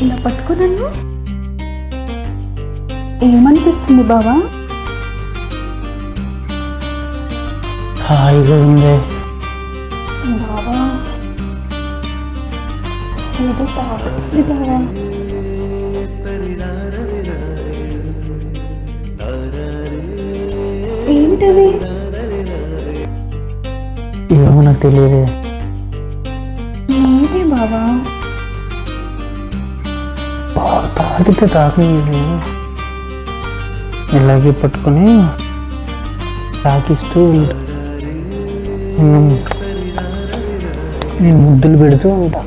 ఇలా పట్టుకో నన్ను. ఏమనిపిస్తుంది బావా? హాయిగా ఉంది బావా ఏదో తాగుతుంది బావా. ఏంటది? ఏమో నాకు తెలియదే. ఏంటి బావా? తాగితే తాకలేదు, ఇలాగే పట్టుకొని తాకిస్తూ నేను ముద్దులు పెడుతూ ఉంటా.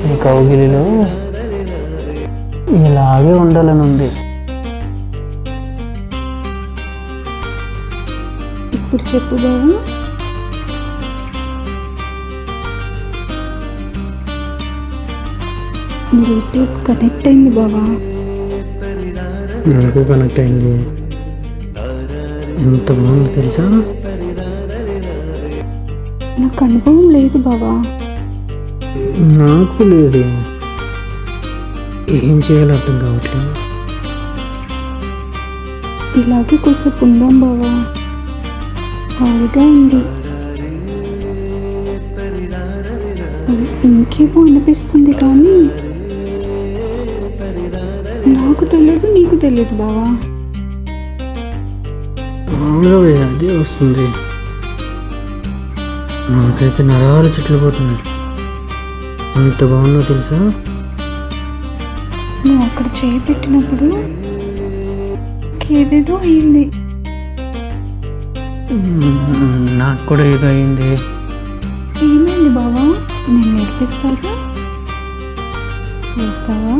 ఈ కౌగిలిలో ఇలాగే ఉండాలని ఉంది. ఇప్పుడు చెప్పు బావా. బ్లూటూత్ కనెక్ట్ అయింది బావా. నాకు కనెక్ట్ అయింది. ఎంత బాగుంది తెలుసా? నాకు అనుభవం లేదు బావా. నాకు లేదు, ఏం చేయాలో అర్థం కావట్లేదు. ఇలాగే కొద్దిసేపు ఉందాం బావా, హాయిగా ఉంది. ఇంకేమో అనిపిస్తుంది కానీ నాకు తెలియదు, నీకు తెలియదు బావా. మామూలుగా అదే వస్తుంది. నాకైతే నరాలు చెట్లు పోతున్నాయి. అంత బాగుందో తెలుసా? నువ్వు అక్కడ చేయి పెట్టినప్పుడు ఏదేదో అయింది. నాకు కూడా ఏదో అయింది. ఏమైంది బావా? నేను నేర్పిస్తాగా, చేస్తావా?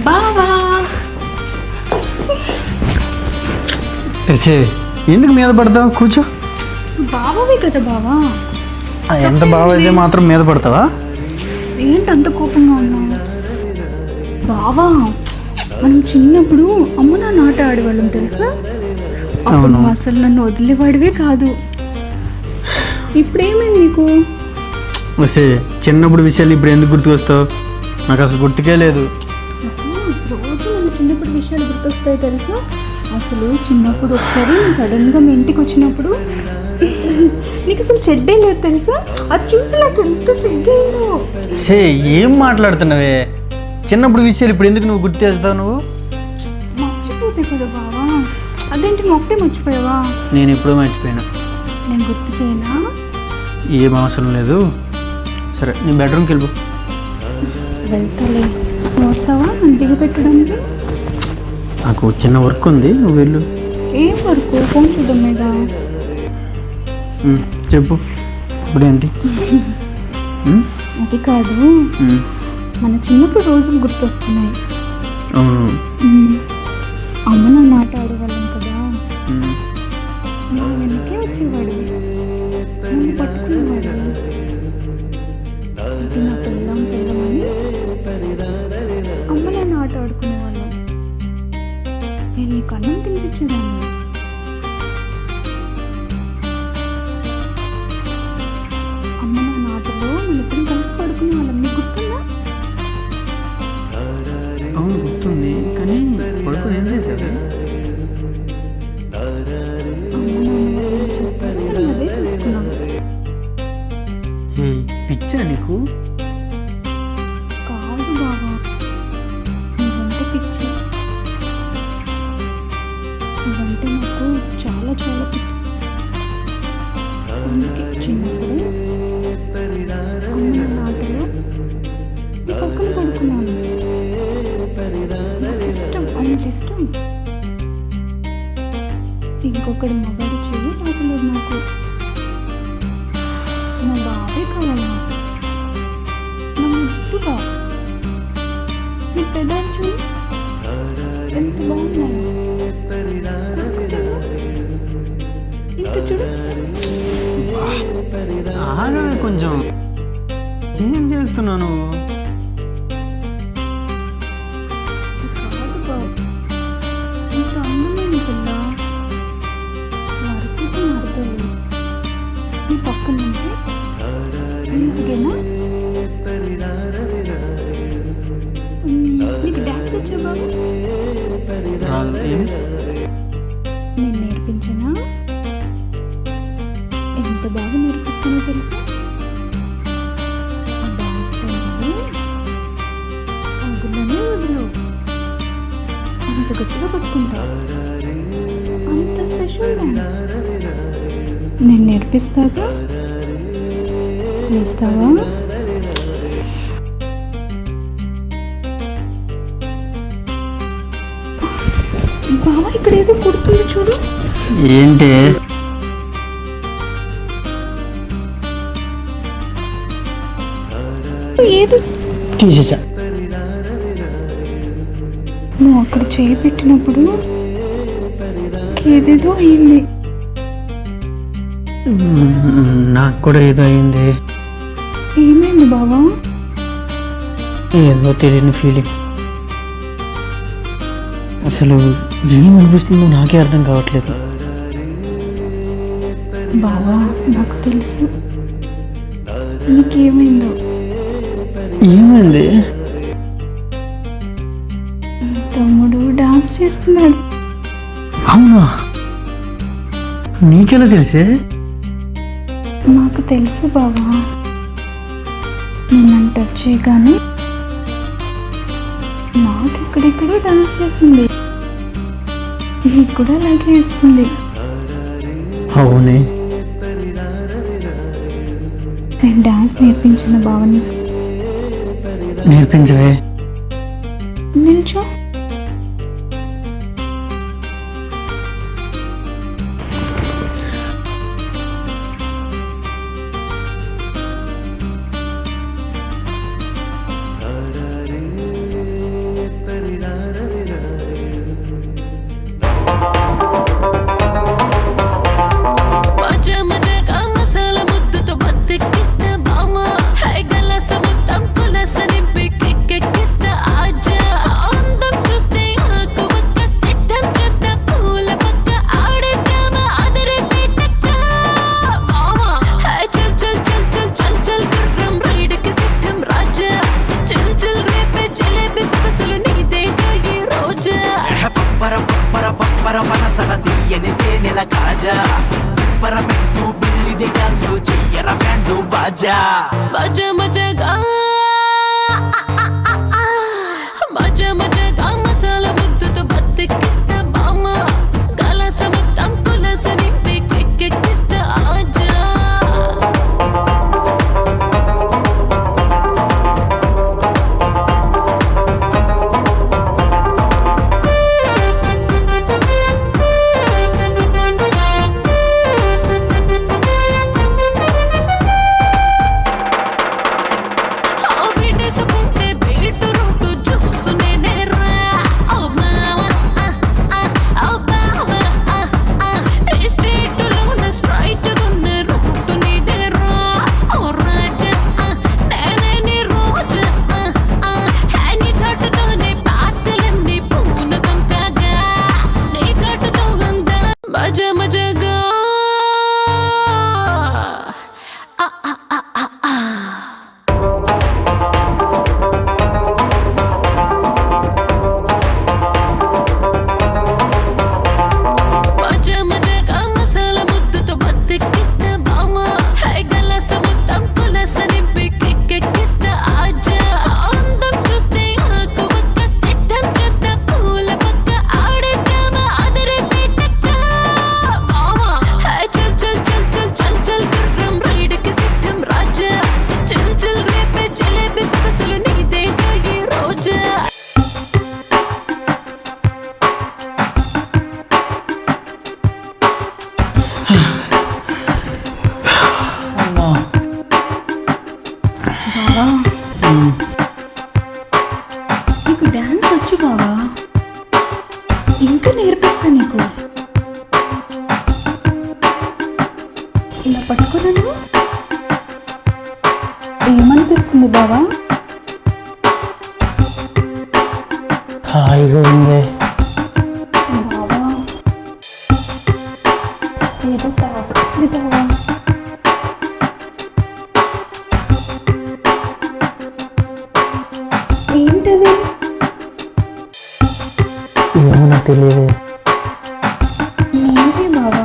బావా ఎందుకు మీద పడతావు? కూర్చో. బావే కదా బావా. ఎంత బాగా అయితే మాత్రం మీద పడతావా? ఏంటి అంత కోపంగా ఉన్నావు? బావా, మనం చిన్నప్పుడు అమ్మ నాన్న ఆట ఆడేవాళ్ళం తెలుసా? అప్పుడు నువ్వు అసలు నన్ను వదిలేవాడివే కాదు. ఇప్పుడేమైంది నీకు? వస్తే చిన్నప్పుడు విషయాలు ఇప్పుడు ఎందుకు గుర్తుకొస్తావు? నాకు అసలు గుర్తుకే లేదు. రోజు మన చిన్నప్పుడు విషయాలు గుర్తొస్తాయి తెలుసా? అసలు చిన్నప్పుడు ఒకసారి సడన్గా మీ ఇంటికి వచ్చినప్పుడు నీకు అసలు చెడ్డే లేదు తెలుసా? అది చూసి నాకు ఎంత సిగ్గైందో. ఏం మాట్లాడుతున్నావే? చిన్నప్పుడు విషయాలు ఇప్పుడు ఎందుకు నువ్వు గుర్తు చేస్తావు? నువ్వు మర్చిపోతే కదా బావా. అదేంటి నువ్వు ఒకటే మర్చిపోయావా? నేను ఎప్పుడూ మర్చిపోయినా. నేను గుర్తు చేయనా? ఏం అవసరం లేదు. సరే నీ బెడ్రూమ్కి వెళ్ళిపో. వెళ్తాలే, నువ్వు వస్తావా నన్ను దిగు పెట్టడానికి? నాకు చిన్న వర్క్ ఉంది, నువ్వు వెళ్ళు. ఏం వరకు? ఫోన్ చూడడం మీద. చెప్పు ఇప్పుడేంటి? అది కాదు, మన చిన్నప్పుడు రోజులు గుర్తొస్తున్నాయి. అవును. అమ్మ నన్ను ఆట ఆడేవాళ్ళం కదా, నా వెనకే వచ్చేవాడు, నన్ను పట్టుకునేవాడు. ఇది నా పెళ్ళాం పెళ్ళమని అమ్మ నన్ను ఆట ఆడుకునేవాళ్ళం. నేను నీకు అన్నం తినిపించేదాన్ని. అమ్మ నాన్న ఆటలో మన ఇద్దరం కలిసి పడుకునే వాళ్ళం. నీకు గుర్తుందా? అవును గుర్తుంది, కానీ పడుకొని ఏం చేశారు? అమ్మ నాన్న ఏం చేస్తారో మనం అదే చేసుకున్నాం. పిచ్చా నీకు? కాదు బాబా, నువ్వంటే పిచ్చి. నువ్వంటే నాకు చాలా చాలా పిచ్చి. అందుకే చిన్నప్పుడు అమ్మ నాన్న ఆటలో నీ పక్కన పడుకున్నాను. నాకు ఇష్టం, అంత ఇష్టం. ఇంకొకటి మొబైల్ చెయ్యి తాకలేదు నాకు. నా బాబే కావాలి నాకు. నా ముద్దుగా నీ పెదాలు చూడు, ఎంత బాగున్నాయి. ఇంకా చూడు. ఆగా కొంచెం. ఏం చేస్తున్నాను? కాదు బాబు, ఇంత అందమైన పిల్ల వరుసకి మారుతుంది. నీ పక్కన ఉంటే నీకేనా? నీకు డ్యాన్స్ వచ్చా బాబు? రాదు. ఏమి? నేను నేర్పించనా? ఎంత బాగా నేర్పిస్తానో తెలుసా? ఆ డ్యాన్స్ టైంలో అందులోనే వదులు. అంత గట్టిగా పట్టుకుంటా. అంత స్పెషల్ నేను నేర్పిస్తాగా. వేస్తావా? బావా ఇక్కడ ఏదో కుడుతుంది చూడు. ఏంటి? ఏదో తీసేసా. నువ్వు అక్కడ చేయి పెట్టినప్పుడు ఏదేదో అయింది. నాకు కూడా ఏదో అయింది. ఏమైంది బావా? ఏదో తెలియని ఫీలింగ్. అసలు ఏమనిపిస్తుందో నాకే అర్థం కావట్లేదు. బావా నాకు తెలుసు నీకేమైందో. ఏమైంది? తమ్ముడు డాన్స్ చేస్తున్నాడు. అవునా? నీకెలా తెలిసే? నాకు తెలుసు బావా. నన్ను టచ్ చేయగానే నాకు ఇక్కడెక్కడో డాన్స్ చేసింది. నీకు కూడా అలాగే ఇస్తుంది. అవునే. నేను డాన్స్ నేర్పించిన బావని. నేర్పించవే. నిల్చో. బాజా మజాగా బాజా మజాగా మసాలా ముద్దుతో బతికిస్తా బామ గలస మొత్తం కులస నింపి కెక్కిస్తా ఆజా వస్తే నేర్పిస్తా నీకు. ఇలా పట్టుకున్నాను. ఏమనిపిస్తుంది బావా? హాయిగా ఉంది. బావా ఏదో తాగుతుంది బావా. ఏంటది? ఏమో నాకు తెలియదు. ఏంటి బావా?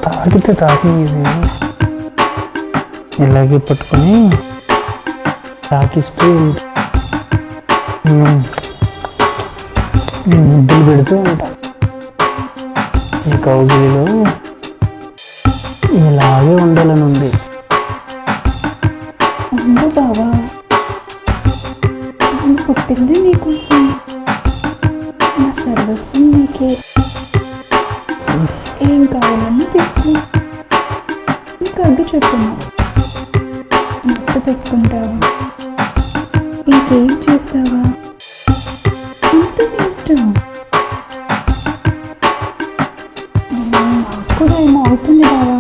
తాగితే తాకింది. ఇలాగే పట్టుకొని తాకిస్తూ ముద్దలు పెడుతూ ఉంటా. ఈ కౌగిలిలో ఇలాగే ఉండాలని ఉంది. ఉండు బావా, నేను పుట్టింది నీకోసం. నా సర్వస్వం నీకే. ఏం కావాలన్నా తీసుకో. నీకు అడ్డు చెప్తున్నా. ముద్దు పెట్టుకుంటావా, ఇంకేం చేస్తావా, అంత ఇష్టం. నాకు కూడా ఏమో అవుతుంది బావా.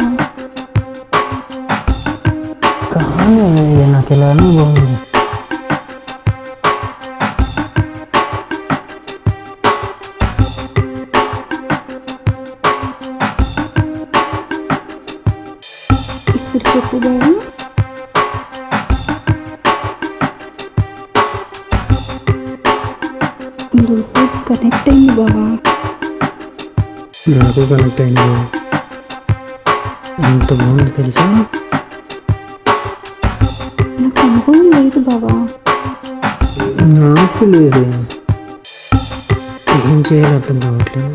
కానీ నాకు ఇలానే బాగుంది. ఇప్పుడు చెప్పు బావా. బ్లూటూత్ కనెక్ట్ అయింది బావా. నాకు కనెక్ట్ అయింది. ఎంత బాగుంది తెలుసా? నాకు అనుభవం లేదు బావా. నాకు లేదు. ఏం చేయాలో అర్థం కావట్లేదు.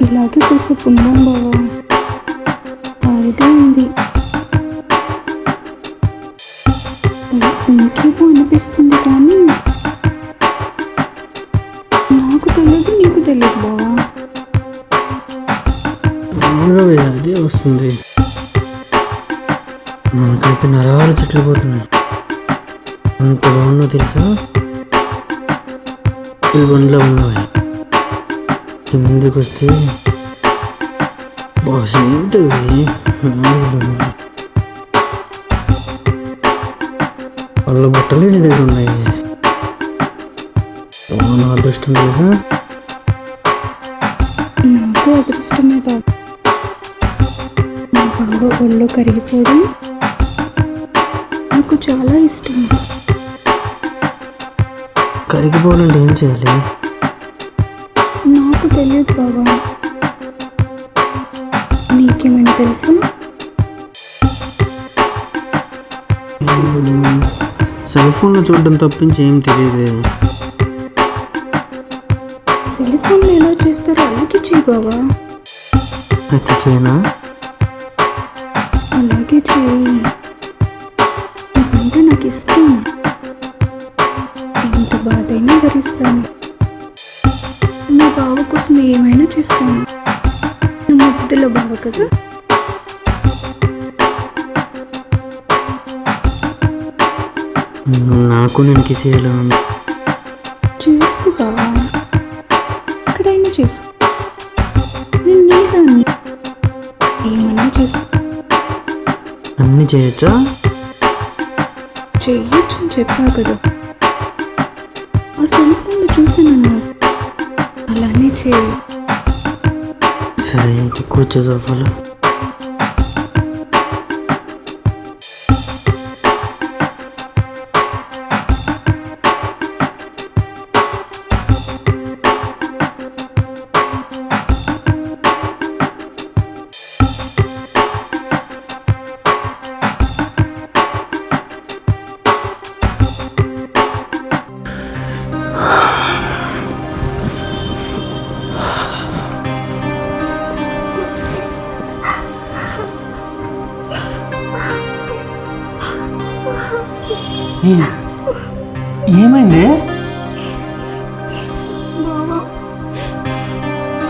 ఇలాగే కూసేపు ఉందాం బావా. హాయిగా ఉంది. ఇంకేమో అనిపిస్తుంది కానీ నాకు తెలియదు, నీకు తెలియదు బావా. మామూలుగా అదే వస్తుంది. నాకైతే నరాలు చుట్లిపోతున్నాయి. అంత బాగుందో తెలుసా? ఈ బండ్లో ఉన్నాయి. కిందికి వస్తే బాస్ ఏంటివి వాళ్ళ బట్టలు నీ దగ్గర ఉన్నాయి. నా అదృష్టం లేదా? నాకు అదృష్టమే బాబు. నా బాబు ఒళ్ళు కరిగిపోవడం నాకు చాలా ఇష్టం. కరిగిపోవాలంటే ఏం చేయాలి? నాకు తెలియదు బాబా. నీకేమైనా తెలుసా? సెల్ ఫోన్లో చూడడం తప్పించి ఏం తెలియదు. సెల్ ఫోన్లో ఎలా చేస్తారో అలాగే చేయి బాబా. అయితే చేయనా? అలాగే చేయి. నీకంటే నాకు ఇష్టం. ఎంత బాధైనా భరిస్తాను. నా బావ కోసం ఏమైనా చేస్తాను. నా ముద్దుల బావ కదా. నాకు నేను కిస్ చేయాలని చేసుకో బావా. ఎక్కడైనా చేసుకో. నేను నీదాన్ని. ఏమన్నా చేసుకో. అన్నీ చేయొచ్చా? చెయ్యొచ్చు అని చెప్పా కదా. ఆ సెల్ ఫోన్లో చూసానన్నా. అలానే చేయి. సరే కూర్చో సోఫాలో. ఏమైంది? బావా,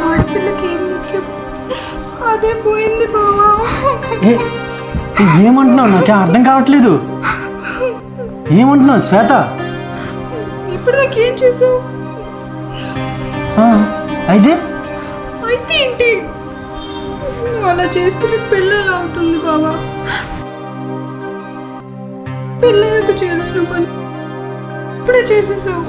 ఆడపిల్లకి ఏం ముఖ్యం అదే పోయింది బావా. ఏమంటున్నావు? నాకేం అర్థం కావట్లేదు. ఏమంటున్నావు శ్వేత? ఇప్పుడు నాకేం చేసావు? అయితే అయితే ఏంటి? నువ్వు అలా చేస్తే పిల్లలు అవుతుంది బావా. పిల్లలకు చేయాల్సిన పని ఇప్పుడే చేసేసావు.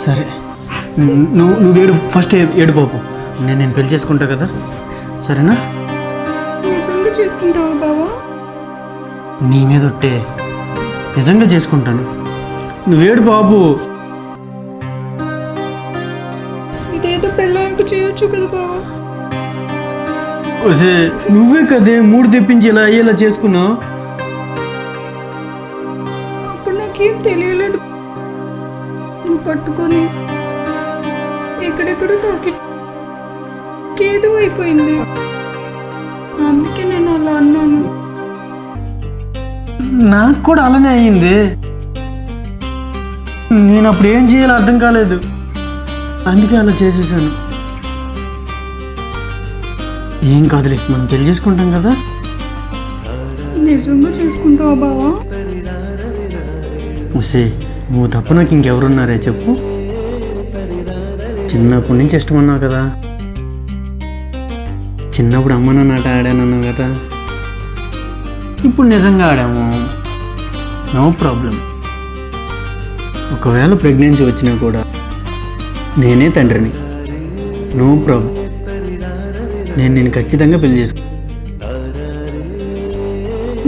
సరే, నువ్వు ఫస్ట్ ఏడుపోపు. నేను పెళ్లి చేసుకుంటా కదా, సరేనా? నిజంగా చేసుకుంటావా బావా? నీ మీద ఒట్టే, నిజంగా చేసుకుంటాను. నువ్వేడు బాబు. ఇదేదో పెళ్ళాక చేయొచ్చు కదా బావా. ఒసే, నువ్వే కదే మూడు తెప్పించి ఇలా అయ్యేలా చేసుకున్నావు. అప్పుడు నాకేం తెలియలేదు. నువ్వు పట్టుకొని ఎక్కడెక్కడో తాకి ఏదో అయిపోయింది. అందుకే నేను అలా అన్నాను. నాకు కూడా అలానే అయ్యింది. నేను అప్పుడు ఏం చేయాలో అర్థం కాలేదు, అందుకే అలా చేసేసాను. ఏం కాదులే, మనం పెళ్లి చేసుకుంటాం కదా. నిజంగా చేసుకుంటావా బావా? ఉసే, నువ్వు తప్ప నాకు ఇంకెవరున్నారే చెప్పు. చిన్నప్పటి నుంచి ఇష్టమన్నావు కదా, చిన్నప్పుడు అమ్మ నాన్న ఆట ఆడానన్నావు కదా, ఇప్పుడు నిజంగా ఆడాము. No problem. ఒకవేళ ప్రెగ్నెన్సీ వచ్చినా కూడా నేనే తండ్రిని. No problem. నేను ఖచ్చితంగా పెళ్లి చేసుకో.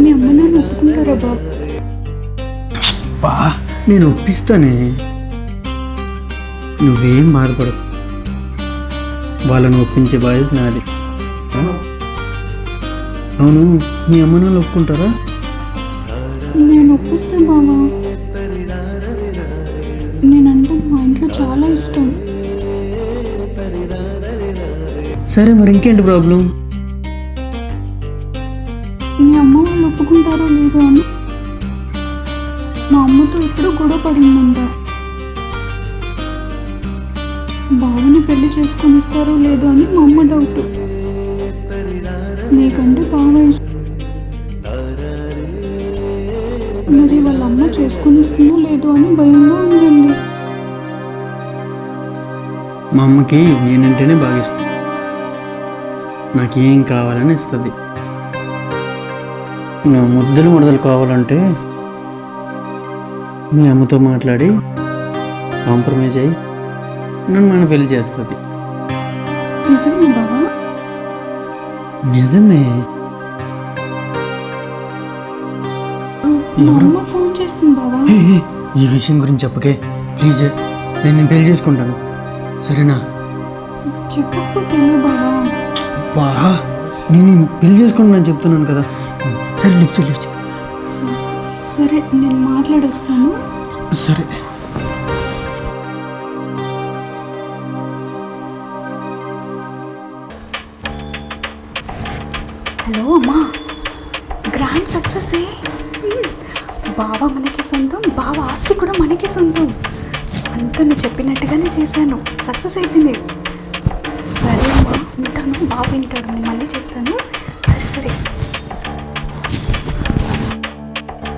మీ అమ్మ నాన్న ఒప్పుకుంటారా బాబు? బా, నేను ఒప్పిస్తానే, నువ్వేం బాధపడకు. వాళ్ళని ఒప్పించే బాధ్యత నాది. అవును, మీ అమ్మ నాన్న ఒప్పుకుంటారా? నేను ఒప్పిస్తాను బావా. నేనంటే మా ఇంట్లో చాలా ఇష్టం. సరే, మరి ఇంకేంటి ప్రాబ్లం? మీ అమ్మ వాళ్ళు ఒప్పుకుంటారో లేదో అని మా అమ్మతో ఎప్పుడూ గొడవ పడిందంట. బావని పెళ్లి చేసుకొని ఇస్తారో లేదో అని మా అమ్మ డౌట్. నీకంటే బాగా ఇష్టం. మరి వాళ్ళ అమ్మ చేసుకొని ఇస్తుందో లేదో అని భయంగా ఉందండి. మా అమ్మకి నేనంటేనే బాగా ఇష్టం. నాకేం కావాలని ఇస్తుంది. నా ముద్దలు కావాలంటే మీ అమ్మతో మాట్లాడి కాంప్రమైజ్ అయ్యి నన్ను మన పెళ్లి చేస్తుంది. నిజమే బావా? నిజమే. మా అమ్మ ఫోన్ చేస్తుంది బావా. ఈ విషయం గురించి చెప్పకే ప్లీజ్. నేను పెళ్లి చేసుకుంటాను, సరేనా? చెప్పకపోతే బావా. బా, నేను పెళ్లి చేసుకుంటాను చెప్తున్నాను కదా. సరే, లిఫ్ట్. సరే, నేను మాట్లాడొస్తాను. సరే. హలో అమ్మా, గ్రాండ్ సక్సెస్. బావ మనకి సొంతం, బావ ఆస్తి కూడా మనకి సొంతం. అంతా నువ్వు చెప్పినట్టుగానే చేశాను, సక్సెస్ అయిపోయింది. సరే అమ్మా, ఉంటాను. బావ వింటాడు, నేను మళ్ళీ చేస్తాను. సరే.